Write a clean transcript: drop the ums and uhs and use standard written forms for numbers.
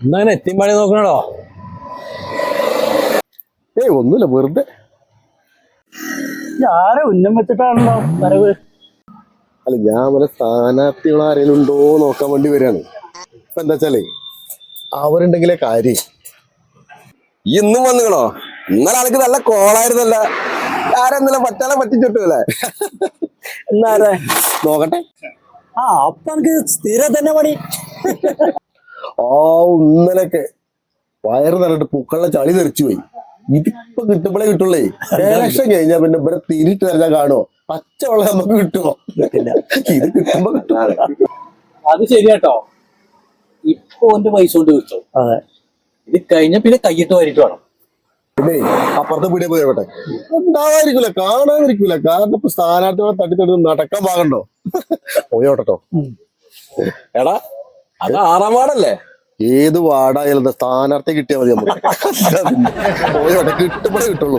എന്നാ എത്തിമ്പാടി നോക്കണോ? ഏയ് ഒന്നുമില്ല, വെറുതെ. ആരെ ഉന്നം വെച്ചിട്ടാണല്ലോ വരവ്? അല്ല, ഞാൻ വല്ല സ്ഥാനാർത്ഥികൾ ആരെങ്കിലും ഉണ്ടോ നോക്കാൻ വേണ്ടി വരികയാണ്. ഇപ്പൊ എന്താ വെച്ചാലേ, അവരുണ്ടെങ്കിലേ കാര്യം. ഇന്നും വന്നുകണോ? ഇന്നലെ ആൾക്ക് നല്ല കോളായിരുന്നല്ല. ആരെന്നല്ല പറ്റാളെ പറ്റിച്ചിട്ടല്ലേ? എന്നാരെ നോക്കട്ടെ. അപ്പൊ എനിക്ക് സ്ഥിരം തന്നെ പണി. ഇന്നലൊക്കെ വയറ് നിറഞ്ഞിട്ട് പൂക്കളുടെ ചളി തെറിച്ചു പോയി. ഇതിപ്പോ കിട്ടുമ്പോഴേ കിട്ടുള്ളേ. ഇലക്ഷൻ കഴിഞ്ഞാ പിന്നെ ഇവിടെ തിരിട്ട് തരാൻ കാണുമോ? പച്ചവെള്ളം നമുക്ക് കിട്ടുമോ? ഇത് കിട്ടുമ്പോ കിട്ടും. അത് ശരിയാട്ടോ. ഇപ്പൊ ഓന്റെ പൈസ കൊണ്ട് കിട്ടും. അതെ, ഇത് കഴിഞ്ഞ പിന്നെ കൈയിട്ട് വാരിട്ട് വേണം. പിന്നെ അപ്പുറത്തെ പീടിയെ പോയി നോക്കട്ടെ. ഉണ്ടാവാതിരിക്കൂല, കാണാതിരിക്കൂല. കാരണം ഇപ്പൊ സ്ഥാനാർത്ഥികളെ തട്ടിത്തടുത്ത് നടക്കാൻ പാകണ്ടോ? പോയോട്ടോ. എടാ, അത് 6-ാം വാർഡല്ലേ? ഏത് വാർഡായാലും സ്ഥാനാർത്ഥി കിട്ടിയാൽ മതി നമുക്ക്. പോയോട്ടെ, കിട്ടുമ്പോഴേ കിട്ടുള്ളൂ.